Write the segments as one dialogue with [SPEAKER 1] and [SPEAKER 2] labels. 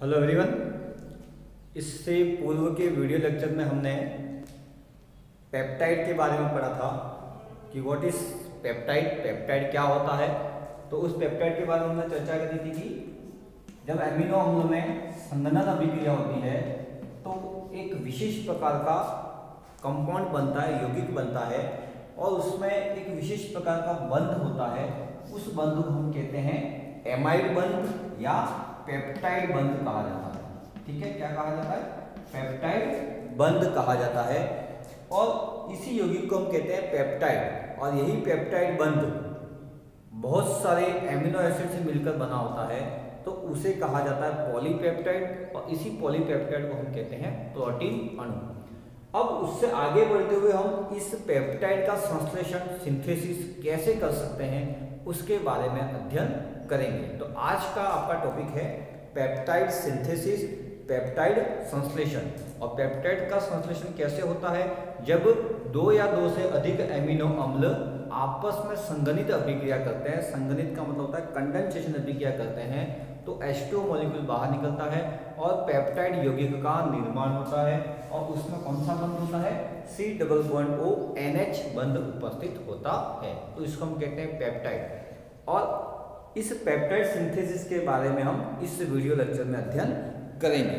[SPEAKER 1] Hello everyone. इससे पूर्व के वीडियो लेक्चर में हमने पेप्टाइड के बारे में पढ़ा था कि व्हाट इज पेप्टाइड क्या होता है। तो उस पेप्टाइड के बारे में हमने चर्चा करी थी कि जब एमिनो अम्ल में संघनन अभिक्रिया होती है तो एक विशेष प्रकार का कंपाउंड बनता है, यौगिक बनता है और उसमें एक विशेष प्रकार का बंध होता है। उस बंध को हम कहते हैं एमाइड बंध या पेप्टाइड बंध कहा जाता है। ठीक है, क्या कहा जाता है? पेप्टाइड बंध कहा जाता है और इसी यौगिक को हम कहते हैं पेप्टाइड। और यही पेप्टाइड बंध बहुत सारे एमिनो एसिड से मिलकर बना होता है तो उसे कहा जाता है पॉलीपेप्टाइड और इसी पॉलीपेप्टाइड को हम कहते हैं प्रोटीन अणु। अब उससे आगे बढ़ते हुए हम इस पेप्टाइड का संश्लेषण सिंथेसिस कैसे कर सकते हैं उसके बारे में अध्ययन करेंगे। तो आज का आपका टॉपिक है पेप्टाइड सिंथेसिस, पेप्टाइड संश्लेषण। और पेप्टाइड का संश्लेषण कैसे होता है? जब दो या दो से अधिक एमिनो अम्ल आपस में संघनित अभिक्रिया करते हैं। संघनित का मतलब होता है कंडेंसेशन अभिक्रिया करते हैं तो H2O मॉलिक्यूल बाहर निकलता है और पेप्टाइड यौगिक का निर्माण होता है और उसमें कौन सा बंध होता है? C+ONH बंध उपस्थित होता है। तो इसको हम कहते हैं पेप्टाइड। और इस पेप्टाइड सिंथेसिस के बारे में हम इस वीडियो लेक्चर में अध्ययन करेंगे।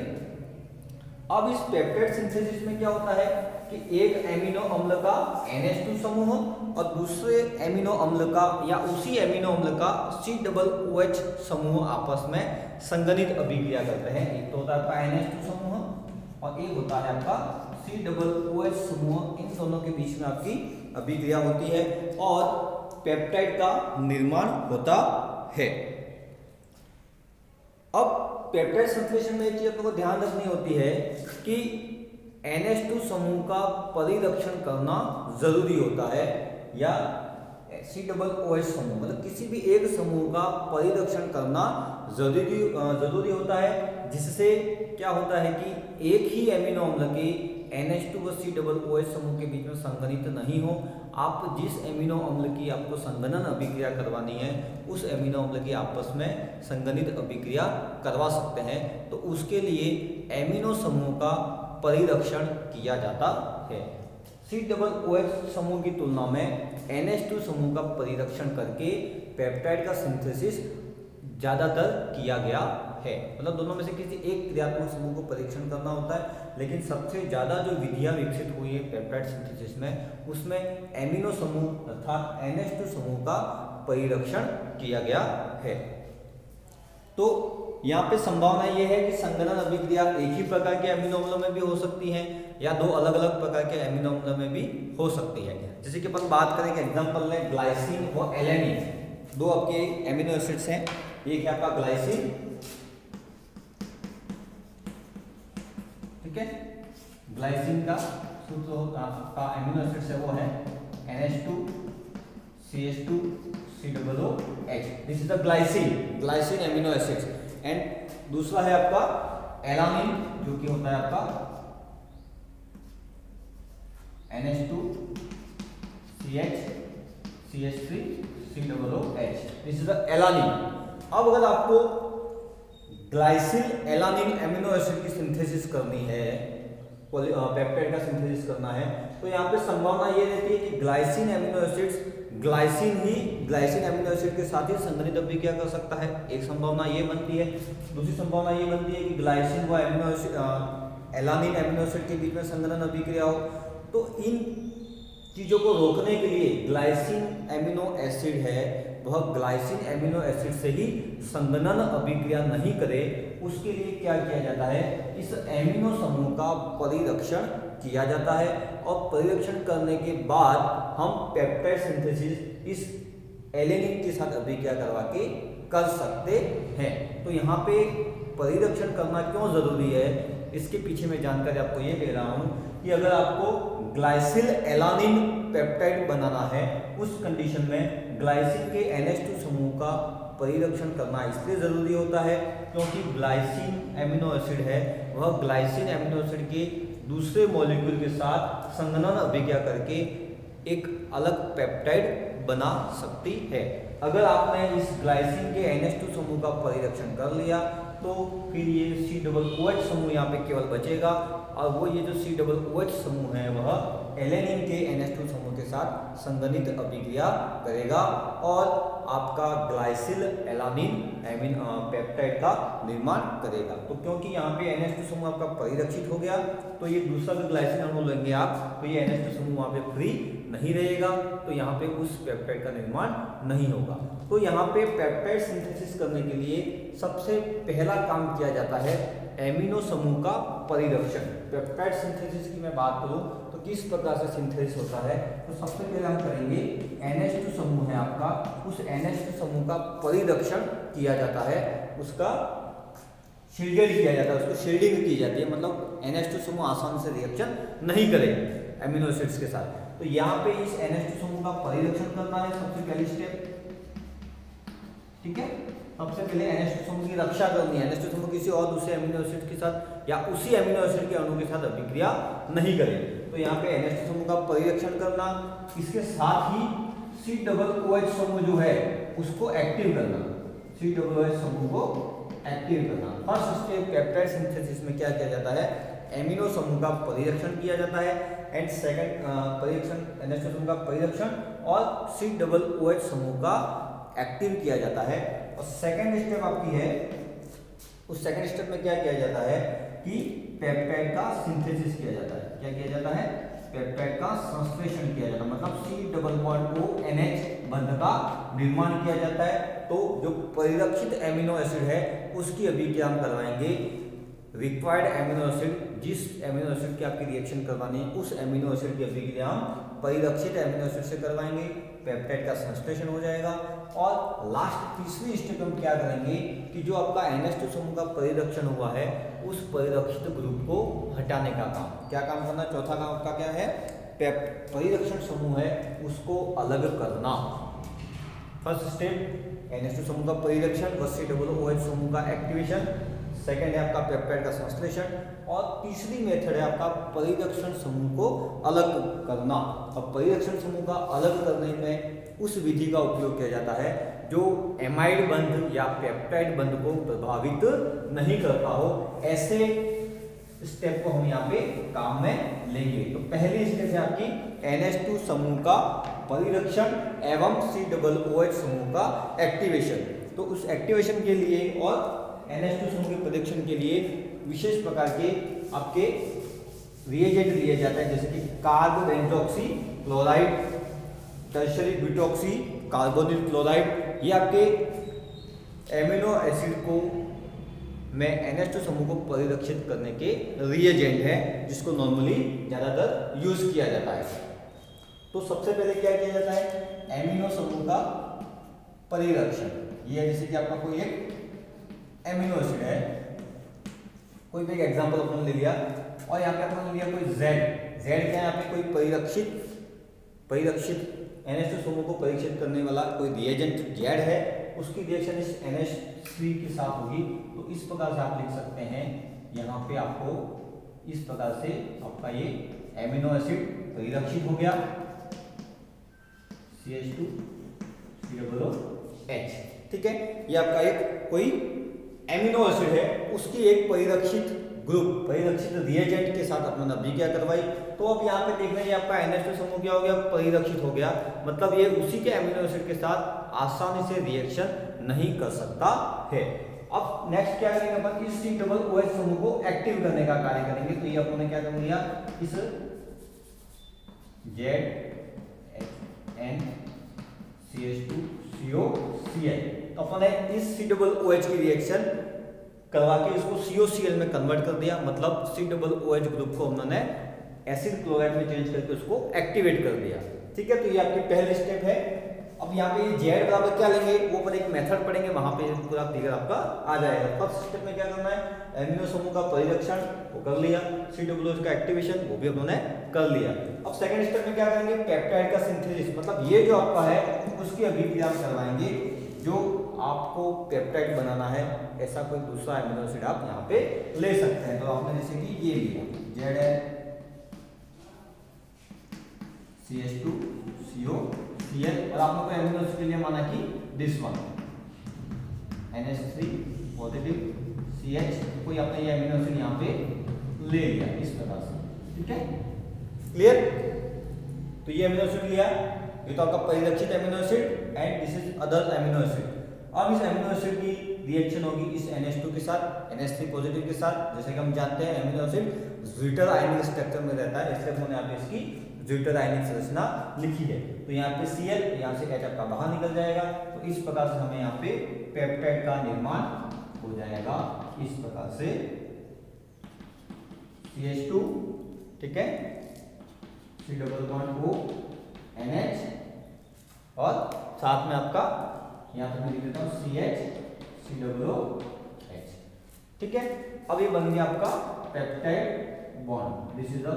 [SPEAKER 1] अब इस पेप्टाइड सिंथेसिस में क्या होता है कि एक एमिनो अम्ल का NH2 समूह और दूसरे एमिनो अम्ल का या उसी एमिनो अम्ल का COOH समूह आपस में संघनित अभिक्रिया करते हैं। एक तो होता है आपका NH2 समूह और एक होता है आपका COOH समूह। इन दोनों के बीच में आपकी अभिक्रिया होती है और पेप्टाइड का निर्माण होता है। अब पेप्टाइड संश्लेषण में एक चीज आपको ध्यान रखनी होती है कि NH2 समूह का परिरक्षण करना जरूरी होता है या COOH समूह मतलब किसी भी एक समूह का परिरक्षण करना जरूरी होता है, जिससे क्या होता है कि एक ही एमिनो अम्ल के NH2 व COOH समूह के बीच में संघनित नहीं हो। आप जिस एमिनो अम्ल की आपको संघनन अभिक्रिया करवानी है उस एमिनो अम्ल की आपस में संघनित अभिक्रिया करवा सकते हैं। तो उसके लिए एमिनो समूह का परिरक्षण किया जाता है। COOH समूह की तुलना में NH2 समूह का परिरक्षण करके पेप्टाइड का सिंथेसिस ज्यादातर किया गया है। मतलब दोनों में से किसी एक क्रियात्मक समूह को परीक्षण करना होता है, लेकिन सबसे ज्यादा जो विधियां विकसित हुई है पेप्टाइड सिंथेसिस में उसमें एमिनो समूह अर्थात NH2 समूह का परिरक्षण किया गया है। तो यहाँ पे संभावना ये है कि संघनन अभिक्रिया एक ही प्रकार के एमिनो अम्लों में भी हो सकती है या दो अलग अलग प्रकार के एमिनो अम्लों में भी हो सकती है। जैसे कि अपन बात करें कि एग्जांपल लें ग्लाइसिन और एलेनिन, दो आपके एमिनो एसिड्स हैं। एक है आपका ग्लाइसिन, ठीक है, ग्लाइसिन का सूत्र का एमिनो एसिड्स है वो है NH2 CH2 COOH। This is the glycine amino acids. And दूसरा है आपका एलानिन जो कि होता है आपका NH2 CH CH3 COOH। This is the alanine. अब अगर आपको ग्लाइसिल एलानिन एमिनो एसिड की सिंथेसिस करनी है, पेप्टाइड का सिंथेसिस करना है, तो यहाँ पे संभावना ये रहती है कि ग्लाइसिन एमिनो एसिड के साथ ही संघनित अभिक्रिया कर सकता है। एक संभावना ये बनती है। दूसरी संभावना ये बनती है कि ग्लाइसिन व एलानिन एमिनो एसिड के बीच में संघनन अभिक्रिया हो। तो इन चीजों को रोकने के लिए ग्लाइसिन एमिनो एसिड है वह ग्लाइसिन एमिनो एसिड से ही संघनन अभिक्रिया नहीं करे, उसके लिए क्या किया जाता है? इस एमिनो समूह का परिरक्षण किया जाता है और परिरक्षण करने के बाद हम पेप्टाइड सिंथेसिस इस एलेनिन के साथ अभिक्रिया करवा के कर सकते हैं। तो यहाँ पे परिरक्षण करना क्यों जरूरी है इसके पीछे मैं जानकारी आपको ये दे रहा हूँ कि अगर आपको ग्लाइसिल एलानिन पेप्टाइड बनाना है उस कंडीशन में ग्लाइसिन के NH2 समूह का परिरक्षण करना इसलिए जरूरी होता है क्योंकि ग्लाइसिन एमिनो एसिड है वह ग्लाइसिन एमिनो एसिड के दूसरे मॉलिक्यूल के साथ संघनन अभिक्रिया करके एक अलग पेप्टाइड बना सकती है। अगर आपने इस ग्लाइसिन के NH2 समूह का परिरक्षण कर लिया तो फिर ये COOH समूह यहाँ पे केवल बचेगा, और वो ये जो COOH समूह है वह एलेनिन के NH2 समूह के साथ संगनित अभिक्रिया करेगा और आपका ग्लाइसिल एलानिन पेप्टाइड का निर्माण करेगा। तो क्योंकि यहाँ पे NH2 समूह आपका परिरक्षित हो गया, तो ये दूसरा जो ग्लाइसिल अणु लेंगे आप, तो ये NH2 समूह वहाँ पे फ्री नहीं रहेगा, तो यहाँ पे उस पेप्टाइड का निर्माण नहीं होगा। तो यहाँ पे पेप्टाइड सिंथेसिस करने के लिए सबसे पहला काम किया जाता है एमिनो समूह का परिरक्षण। पेप्टाइड सिंथेसिस की मैं बात करूँ तो किस प्रकार से सिंथेसिस होता है, तो सबसे पहले हम करेंगे NH2 समूह है आपका, उस NH2 समूह का परिरक्षण किया जाता है, उसका शील्डेड किया जाता है, उसको शील्डिंग की जाती है, मतलब NH2 समूह आसानी से रिएक्शन नहीं करेंगे एमिनो एसिड्स के साथ। तो यहाँ पे इस NH2 समूह का परिरक्षण करना है सबसे पहली स्टेप, ठीक है। सबसे पहले NH2 समूह की रक्षा करनी है, NH2 समूह किसी और दूसरे एमिनो एसिड के साथ या उसी एमिनो एसिड के अणु के साथ अभिक्रिया नहीं करे। तो यहाँ पे NH2 समूह का परिरक्षण करना, इसके साथ ही COOH समूह जो है उसको एक्टिव करना, COOH समूह को एक्टिव करना। फर्स्ट स्टेप पेप्टाइड सिंथेसिस में क्या किया जाता है, एमिनो समूह का परिरक्षण किया जाता है, एंड सेकंड परिरक्षण NH2 समूह का परिरक्षण और COOH समूह का एक्टिव किया जाता है। और सेकंड स्टेप आपकी है, उस सेकंड स्टेप में क्या किया जाता है कि पेप्टाइड का सिंथेसिस किया जाता है। क्या किया जाता है, पेप्टाइड का संश्लेषण किया जाता है, मतलब C+ONH बंध का निर्माण किया जाता है। तो जो परिरक्षित एमिनो एसिड है उसकी अभिक्रिया हम करवाएंगे रिक्वायर्ड एमिनो एसिड, जिस एमिनो एसिड की आपकी रिएक्शन करवानी है उस एमिनो एसिड की अभिक्रिया हम परिरक्षित एमिनो एसिड से करवाएंगे, पेप्टाइड का संश्लेषण हो जाएगा। और लास्ट तीसरी स्टेप हम क्या करेंगे कि जो आपका NH2 समूह का परिरक्षण हुआ है उस परिरक्षित ग्रुप को हटाने का काम, क्या काम करना, चौथा काम आपका क्या है, परिरक्षण समूह है उसको अलग करना। फर्स्ट स्टेप NH2 समूह का परिरक्षण, COOH समूह का एक्टिवेशन, सेकेंड है आपका पेप्टाइड का संश्लेषण, और तीसरी मेथड है आपका परिरक्षण समूह को अलग करना। और परिरक्षण समूह का अलग करने में उस विधि का उपयोग किया जाता है जो एमाइड बंध या पेप्टाइड बंध को प्रभावित नहीं करता हो, ऐसे स्टेप को हम यहाँ पे काम में लेंगे। तो पहली स्टेप है आपकी NH2 समूह का परिरक्षण एवं COOH समूह का एक्टिवेशन। तो उस एक्टिवेशन के लिए और NH2 समूह के परिरक्षण के लिए विशेष प्रकार के आपके रिएजेंट लिए जाते हैं, जैसे कि carbobenzoxy chloride, tertiary butoxy carbonyl chloride, ये आपके एमिनो एसिड को में NH2 समूह को परिरक्षित करने के रिएजेंट है, जिसको नॉर्मली ज़्यादातर यूज किया जाता है। तो सबसे पहले क्या किया जाता है, एमिनो समूह का परिरक्षण। ये है जैसे कि आपका कोई एक एमिनो एसिड है, कोई भी एक एग्जांपल अपन ले लिया, और यहाँ पे अपन ले लिया कोई Z क्या है, यहाँ पे कोई परिरक्षित NH2 समूह को परीक्षित करने वाला कोई रिएजेंट Z है, उसकी रिएक्शन इस NH3 के साथ होगी। तो इस प्रकार से आप लिख सकते हैं, यहाँ पे आपको इस प्रकार से आपका ये एमिनो एसिड परिरक्षित हो गया CH2 COOH, ठीक है। ये आपका एक कोई एमिनो एसिड है, उसकी एक परिरक्षित ग्रुप परिरक्षित रिएजेंट के साथ अपने अभिक्रिया करवाई। तो अब यहाँ पे देखना है आपका NH2 समूह क्या हो गया, परिरक्षित हो गया, मतलब ये उसी के एमिनो एसिड के साथ आसानी से रिएक्शन नहीं कर सकता है। अब नेक्स्ट क्या करेंगे अपन, इस COOH समूह को एक्टिव करने का कार्य करेंगे। तो ये अपन ने क्या कर लिया, इस ZNCH2COCl, तो अपन ने इस COOH की रिएक्शन करवा के इसको COCl में कन्वर्ट कर दिया, मतलब COOH ग्रुप को उन्होंने एसिड क्लोराइड में चेंज करके उसको एक्टिवेट कर दिया, ठीक है। तो ये आपकी पहली स्टेप है। अब यहाँ पे Z बराबर क्या लेंगे, वो पर एक मेथड पढ़ेंगे, वहां पे पूरा फिगर आपका आ जाएगा। फर्स्ट स्टेप में क्या करना है, एमिनो समूह का परिरक्षण वो कर लिया, COOH का एक्टिवेशन वो भी उन्होंने कर लिया। अब सेकंड स्टेप में क्या करेंगे, पेप्टाइड का सिंथेसिस, मतलब ये जो आपका है उसकी अभिक्रिया करवाएंगे। जो आपको पेप्टाइड बनाना है ऐसा कोई दूसरा एमिनो एसिड आप यहाँ पे ले सकते हैं। तो आपने जैसे कि ये लिया ZNCH2COCl, और आपने कोई एमिनो एसिड के लिए माना कि this one NH3 positive CH, कोई आपने ये अमीनो एसिड यहाँ पे ले लिया इस प्रकार से, ठीक है, क्लियर। तो ये अमीनो एसिड लिया, ये तो आपका परिलक्षित amino acid and this is other amino acid. अब इस अमीनो एसिड की रिएक्शन होगी इस NH2 के साथ, NH3 पॉजिटिव के साथ। जैसे कि हम जानते हैं अमीनो एसिड ज्विटर आयनिक स्ट्रक्चर में रहता है, इसलिए हमने यहाँ पे इसकी ज्विटर आयनिक संरचना लिखी है। तो यहाँ पे Cl, यहाँ से H आपका बाहर निकल जाएगा। तो इस प्रकार से हमें यहाँ पे पेप्टाइड का निर्माण हो जाएगा इस प्रकार से CH2, ठीक है, C double bond O NH और साथ में आपका यहाँ पे मैं लिख देता हूँ CH C double O H, ठीक है। अब ये बन गया आपका peptide bond, this is the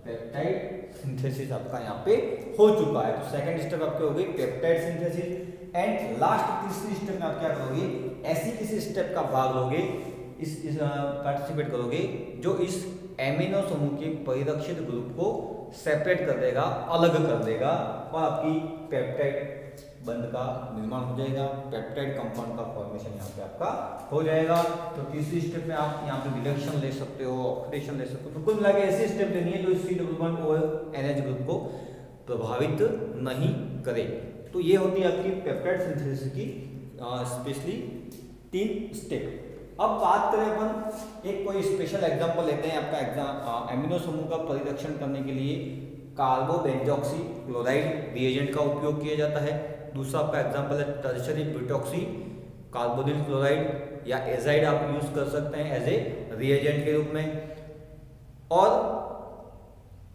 [SPEAKER 1] peptide synthesis आपका यहाँ पे हो चुका है। तो सेकंड स्टेप आपके हो गई पेप्टाइड सिंथेसिस एंड लास्ट तीसरी स्टेप में आप क्या करोगे, ऐसी किसी स्टेप का भाग लोगे, इस पार्टिसिपेट करोगे जो इस एमिनो समूह के परिरक्षित ग्रुप को सेपरेट कर देगा, अलग कर देगा और आपकी पेप्टाइड बंध का निर्माण हो जाएगा, पेप्टाइड कंपाउंड का फॉर्मेशन यहाँ पे आपका हो जाएगा। तो तीसरी स्टेप में आप यहाँ पे रिडक्शन ले सकते हो, ऑक्सीडेशन ले सकते हो। तो कुल मिला के ऐसी स्टेप लेनी है जो C double bond O NH group को प्रभावित नहीं करे। तो ये होती है आपकी पेप्टाइड सिंथेसिस की स्पेशली 3 स्टेप। अब बात करें अपन एक कोई स्पेशल एग्जांपल लेते हैं आपका एमिनो समूह का परिरक्षण करने के लिए कार्बोबेंजॉक्सी क्लोराइड रिएजेंट का उपयोग किया जाता है। दूसरा आपका एग्जांपल है टर्शरी ब्यूटॉक्सी कार्बोनिल क्लोराइड या एजाइड आप यूज कर सकते हैं एज ए रिएजेंट के रूप में। और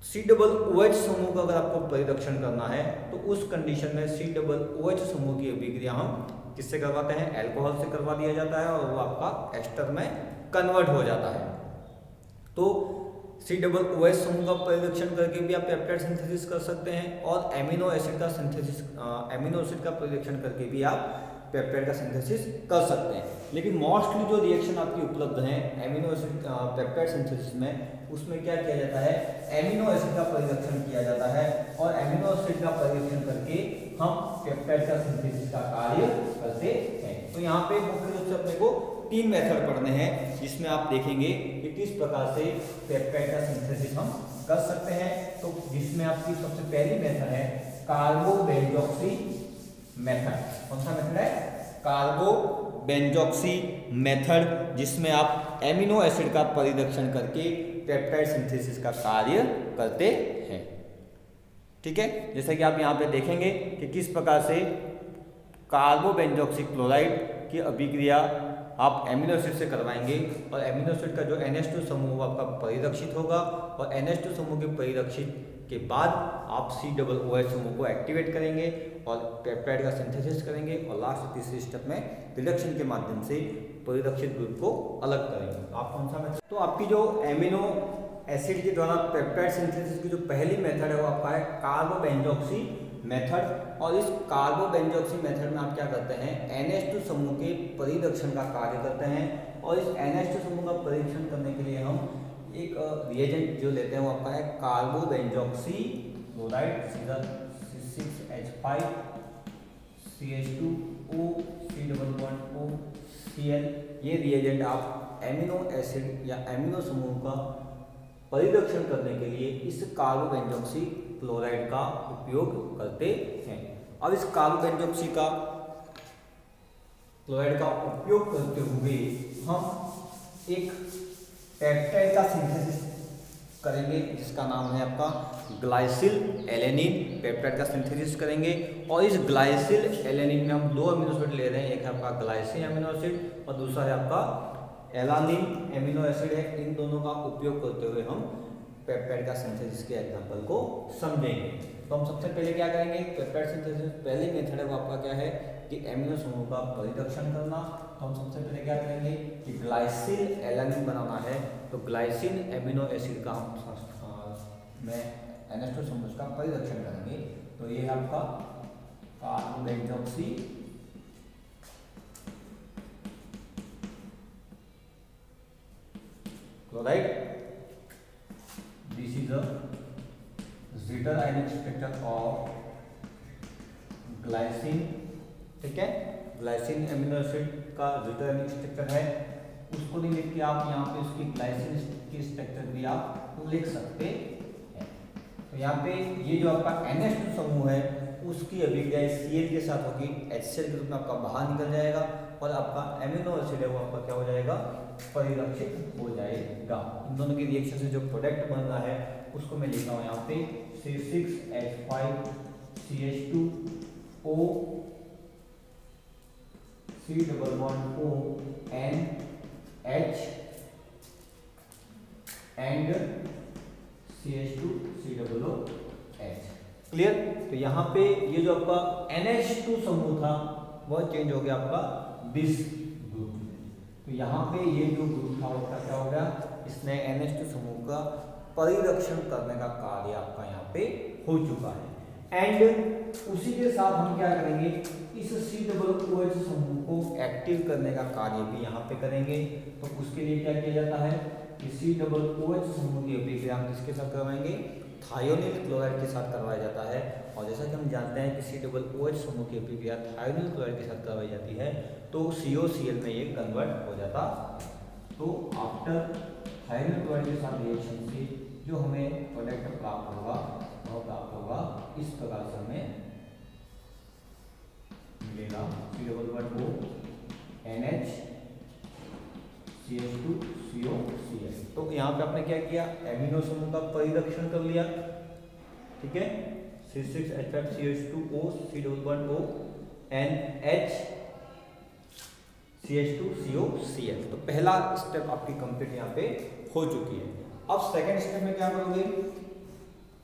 [SPEAKER 1] C डबल OH समूह का अगर आपको परिरक्षण करना है तो उस कंडीशन में C डबल OH समूह की अभिक्रिया हम किससे करवाते हैं, अल्कोहल से करवा दिया जाता है और वो आपका एस्टर में कन्वर्ट हो जाता है। तो C डबल OH समूह का परिरक्षण करके भी आप पेप्टाइड सिंथेसिस कर सकते हैं और एमिनो एसिड का सिंथेसिस एमिनो एसिड का परिरक्षण करके भी आप पेप्टाइड का सिंथेसिस कर सकते हैं। लेकिन मोस्टली जो रिएक्शन आपकी उपलब्ध हैं एमिनो एसिड पेप्टाइड सिंथेसिस में, उसमें क्या किया जाता है, एमिनो एसिड का परिरक्षण किया जाता है और एमिनो एसिड का परिरक्षण करके हम पेप्टाइड का सिंथेसिस का कार्य करते हैं। तो यहाँ पे मुख्य रूप से अपने को 3 मेथड पढ़ने हैं जिसमें आप देखेंगे कि किस प्रकार से पेप्टाइड का सिंथेसिस हम कर सकते हैं। तो जिसमें आपकी सबसे पहली मेथड है कार्बोबेंजॉक्सी मेथड। कौन सा मेथड है, कार्बोबेंजॉक्सी मेथड, जिसमें आप एमिनो एसिड का परिरक्षण करके पेप्टाइड सिंथेसिस का कार्य करते हैं, ठीक है। जैसे कि आप यहाँ पे देखेंगे कि किस प्रकार से कार्बोबेंजॉक्सी क्लोराइड की अभिक्रिया आप एमिनो एसिड से करवाएंगे और एमिनो एसिड का जो NH2 समूह आपका परिरक्षित होगा और NH2 समूह के परिरक्षित के बाद आप C डबल OH समूह को एक्टिवेट करेंगे और पेप्टाइड का सिंथेसिस करेंगे और लास्ट तीसरी स्टेप में रिडक्शन के माध्यम से परिरक्षित ग्रुप को अलग करेंगे। आप कौन सा मेथड, तो आपकी जो एमिनो एसिड के द्वारा पेप्टाइड सिंथेसिस की जो पहली मेथड है वो आपका है कार्बोबेंजॉक्सी मेथड। और इस कार्बोबेंजॉक्सी मेथड में आप क्या करते हैं, NH2 समूह के परिरक्षण का कार्य करते हैं और इस NH2 समूह का परिरक्षण करने के लिए हम एक रिएजेंट जो लेते हैं वो आपका है कार्बोबेंजॉक्सी क्लोराइड, सीधा C6H5 CH2O C double bond O Cl। ये रिएजेंट आप एमिनो एसिड या एमिनो समूह का परिरक्षण करने के लिए इस कार्बोबेंजॉक्सी क्लोराइड का उपयोग करते हैं। अब इस कार्बोबेंजॉक्सी का क्लोराइड का उपयोग करते हुए हम एक पेप्टाइड का सिंथेसिस करेंगे जिसका नाम है आपका ग्लाइसिल एलेनिन। पेप्टाइड का सिंथेसिस करेंगे और इस ग्लाइसिल एलेनिन में हम 2 अमीनो एसिड ले रहे हैं, एक है आपका ग्लाइसिन अमीनो एसिड और दूसरा है आपका एलानिन अमीनो एसिड है। इन दोनों का उपयोग करते हुए हम पेप्टाइड का सिंथेसिस के एग्जांपल को समझेंगे। तो हम सबसे पहले क्या करेंगे, पेप्टाइड सिंथेसिस पहली मेथड है वो आपका क्या है कि एमिनो समूह का परिरक्षण करना। तो हम सबसे पहले क्या करेंगे कि ग्लाइसिल एलानिन बनाना है, तो ग्लाइसिन एमिनो एसिड का हम में NH2 समूह का परिरक्षण करेंगे। तो ये है आपका carbobenzoxy chloride, this is a zeta ionic structure of glycine, ठीक है। ग्लाइसिन एमिनो एसिड का zeta ionic स्ट्रक्चर है। उसको नहीं लिख के आप यहाँ पे उसकी ग्लाइसिन की स्ट्रक्चर भी आप लिख सकते हैं। तो यहाँ पे ये जो आपका NH2 समूह है उसकी अभिक्रिया Cl के साथ होगी, HCl के रूप में आपका बाहर निकल जाएगा और आपका एमिनो एसिड है वो आपका क्या हो जाएगा, परिरक्षित हो जाएगा। इन दोनों की रिएक्शन से जो प्रोडक्ट बन रहा है उसको मैं लिखा हूँ यहाँ पे C6H5CH2O C=ONH and CH2COOH। Clear. तो यहाँ पे ये जो आपका NH2 समूह था वह चेंज हो गया आपका दिस ग्रुप। तो यहाँ पे ये जो ग्रुप था उसका क्या हो गया, इसने NH2 समूह का परिरक्षण करने का कार्य आपका यहाँ पे हो चुका है। एंड उसी के साथ हम क्या करेंगे, इस COOH समूह को एक्टिव करने का कार्य भी यहाँ पे करेंगे। तो उसके लिए क्या किया जाता है कि COOH समूह की अभिक्रिया हम किसके साथ करवाएंगे, थायोनिल क्लोराइड के साथ करवाया जाता है। और जैसा कि हम जानते हैं कि COOH समूह की अभिक्रिया थायोनिल क्लोराइड के साथ करवाई जाती है तो COCl में ये कन्वर्ट हो जाता है। तो आफ्टर थायोनिल क्लोराइड के साथ रिएक्शन से जो हमें प्रोडक्ट प्राप्त होगा वह प्राप्त होगा इस प्रकार से हमें मिलेगा COOH CH2COCl। तो यहाँ पे आपने क्या किया, एमिनो समूह का परिरक्षण कर लिया, ठीक है। C6H5CH2O C=ONH CH2COCl। तो पहला स्टेप आपकी कंप्लीट यहाँ पे हो चुकी है। अब सेकेंड स्टेप में क्या करोगे,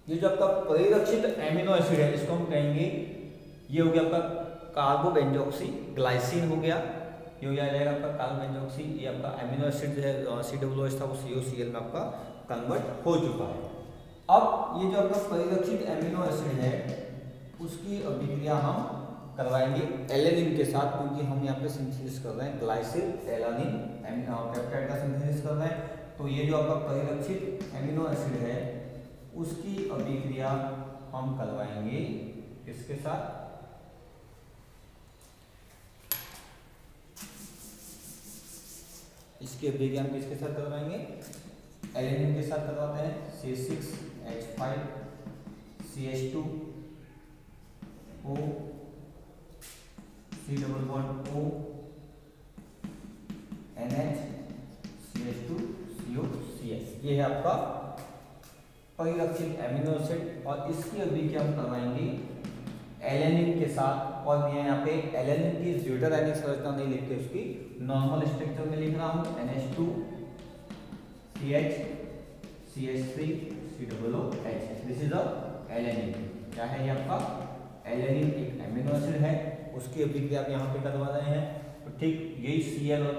[SPEAKER 1] ये जो आपका परिरक्षित एमिनो एसिड है इसको हम कहेंगे, ये हो गया आपका कार्बोबेंजोक्सी ग्लाइसिन हो गया, ये हो जाएगा आपका कार्बोबेंजोक्सी। ये आपका एमिनो एसिड जो है COOH था वो COCl में आपका कन्वर्ट हो चुका है। अब ये जो आपका परिरक्षित एमिनो एसिड है उसकी अभिक्रिया हम करवाएंगे एलेनिन के साथ, क्योंकि हम यहाँ पे सिंथेसिस कर रहे हैं ग्लाइसिल एलानिन पेप्टाइड का सिंथेसिस कर रहे हैं। तो ये जो आपका परिरक्षित एमिनो एसिड है उसकी अभिक्रिया हम करवाएंगे किसके साथ, इसकी अभिक्रिया हम किसके साथ करवाएंगे, एलेनिन के साथ करवाते हैं। C6H5CH2O C=ONH CH2COCl। ये है आपका परिरक्षित एमिनो एसिड और इसकी अभिक्रिया हम करवाएंगे एलेनिन के साथ। और मैं यहाँ पे एलेनिन की ज्यूटरायनिक संरचना नहीं लिखते, उसकी नॉर्मल स्ट्रक्चर में लिख रहा हूँ NH2CH CH3COOH। This is a alanine. क्या है ये आपका एलेनिन, एक एमिनो एसिड है, उसकी अभिक्रिया आप यहाँ पे करवा रहे हैं। तो ठीक यही Cl और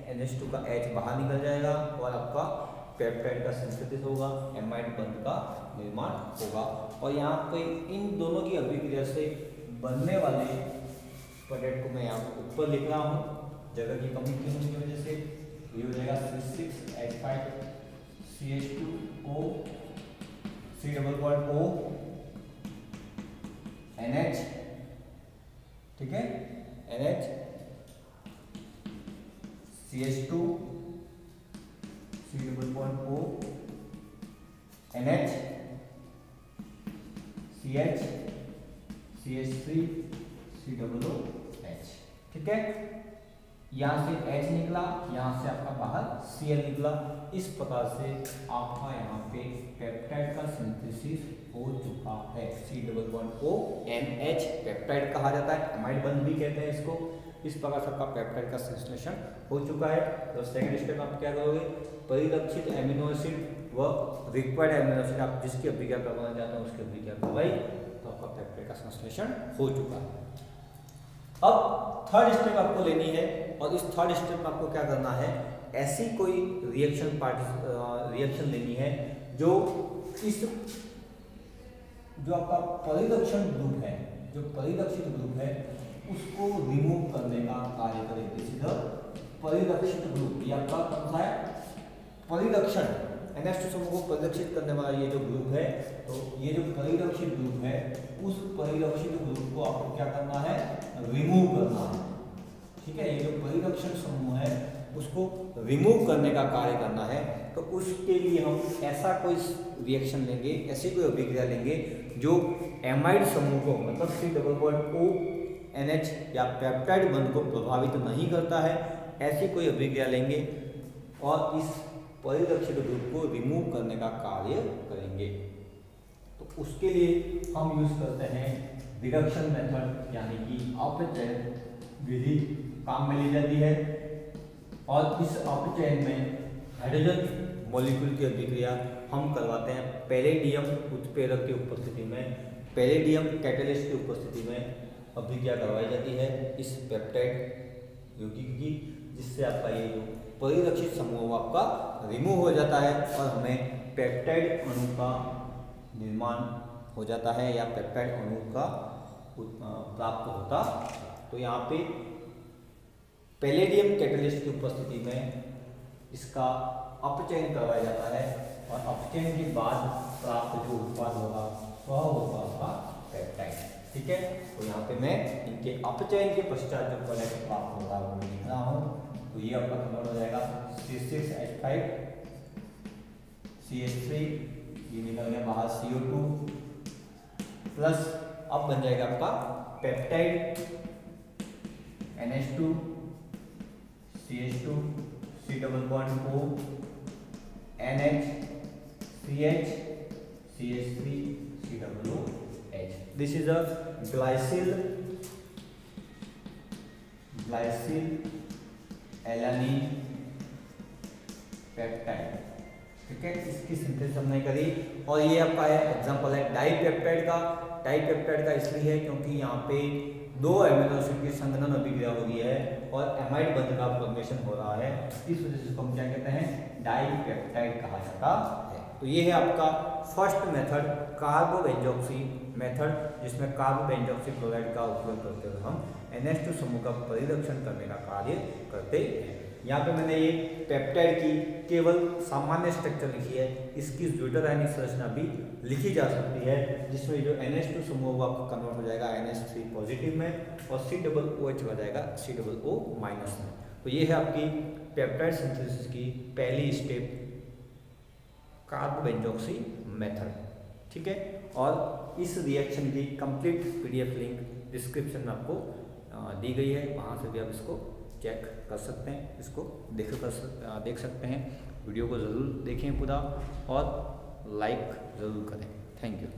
[SPEAKER 1] NH2 का H बाहर निकल जाएगा और आपका पेप्टाइड का सिंथेसिस होगा, एमाइड बंध का निर्माण होगा। और यहाँ पे इन दोनों की अभिक्रिया से बनने वाले प्रोडक्ट को मैं यहाँ पे ऊपर लिख रहा हूँ, जगह की कमी की होने की वजह से। ये हो जाएगा C6H5CH2O C=ONH, ठीक है, NH CH2 C=O NH CH CH3 COOH, ठीक है। यहाँ से H निकला, यहाँ से आपका बाहर Cl निकला। इस प्रकार से आपका यहाँ पे पेप्टाइड का सिंथेसिस हो चुका है। C=ONH पेप्टाइड कहा जाता है, एमाइड बंध भी कहते हैं इसको। इस प्रकार से आपका पेप्टाइड का संश्लेषण हो चुका है। तो सेकंड स्टेप आप क्या करोगे, परिरक्षित एमिनो एसिड व रिक्वायर्ड एमिनो एसिड आप जिसकी अभिक्रिया करवाना चाहते हैं उसकी अभिक्रिया करवाई, तो आपका पेप्टाइड का संश्लेषण हो चुका है। अब थर्ड स्टेप आपको लेनी है और इस थर्ड स्टेप में आपको क्या करना है, ऐसी कोई रिएक्शन लेनी है जो इस जो आपका परिरक्षण ग्रुप है, जो परिरक्षित ग्रुप है उसको रिमूव करने का कार्य करेगी। सीधा परिरक्षित ग्रुप, ये आपका कौन सा है, परिरक्षण NH2 समूह को परिरक्षित करने वाला ये जो ग्रुप है, तो ये जो परिरक्षित ग्रुप है उस परिरक्षित ग्रुप को आपको क्या करना है, रिमूव करना है, ठीक है। ये जो परिरक्षण समूह है उसको रिमूव करने का कार्य करना है, तो उसके लिए हम ऐसा कोई रिएक्शन लेंगे, ऐसी कोई अभिक्रिया लेंगे जो एमाइड समूह को मतलब C+O NH या पेप्टाइड बंध को प्रभावित नहीं करता है, ऐसी कोई अभिक्रिया लेंगे और इस परिलक्षित ग्रुप को रिमूव करने का कार्य करेंगे। तो उसके लिए हम यूज करते हैं रिडक्शन मेथड, यानी कि अपचयन विधि काम में ली जाती है। और इस अपचयन में हाइड्रोजन मॉलिक्यूल की अभिक्रिया हम करवाते हैं पैलेडियम उत्प्रेरक की उपस्थिति में, पैलेडियम कैटलिस्ट की उपस्थिति में अभिक्रिया करवाई जाती है इस पेप्टाइड यौगिक की, जिससे आपका ये जो परिलक्षित समूह आपका रिमूव हो जाता है और हमें पेप्टाइड अणु का निर्माण हो जाता है या पेप्टाइड अणु का प्राप्त होता। तो यहाँ पे पैलेडियम कैटलिस्ट की उपस्थिति में इसका अपचयन करवाया जाता है और अपचयन के बाद प्राप्त जो उत्पाद होगा वह होगा आपका पेप्टाइड। ठीक है, तो यहाँ पे मैं इनके अपचयन के पश्चात जो प्रोडक्ट प्राप्त होगा वो लिख रहा हूँ। तो ये आपका कन्वर्ट हो जाएगा C6H5 CH3, ये निकल गया बाहर CO2 प्लस अब बन जाएगा आपका peptide NH2 CH2 C double bond O NH CH CH3 C double O H। This is a glycyl alanine peptide. ठीक है, इसकी सिंथेसिस हमने करी और ये आपका है एग्जांपल है डाइपेप्टाइड का। डाइपेप्टाइड का इसलिए है क्योंकि यहाँ पे दो अमीनो एसिड की संघनन अभिक्रिया हो रही है और एमाइड बंध का फॉर्मेशन हो रहा है, इस वजह से इसको हम क्या कहते हैं, डाइपेप्टाइड कहा जाता है। तो ये है आपका फर्स्ट मेथड कार्बोबेंजॉक्सी मेथड, जिसमें कार्बोबेंजॉक्सी क्लोराइड का उपयोग करते हुए हम NH2 समूह का परिरक्षण करने का कार्य करते हैं। यहाँ पे मैंने ये पेप्टाइड की केवल सामान्य स्ट्रक्चर लिखी है, इसकी ज्योतिर्रासायनिक संरचना भी लिखी जा सकती है, जिसमें जो NH2 समूह वो आपका कन्वर्ट हो जाएगा NH3 पॉजिटिव में और C+OH चला जाएगा C+O माइनस में। तो ये है आपकी पेप्टाइड सिंथेसिस की पहली स्टेप कार्बोबेंजॉक्सी मेथड। ठीक है, और इस रिएक्शन की कंप्लीट PDF लिंक डिस्क्रिप्शन में आपको दी गई है, वहाँ से भी आप इसको चेक कर सकते हैं, इसको देख सकते हैं। वीडियो को ज़रूर देखें पूरा और लाइक ज़रूर करें। Thank you.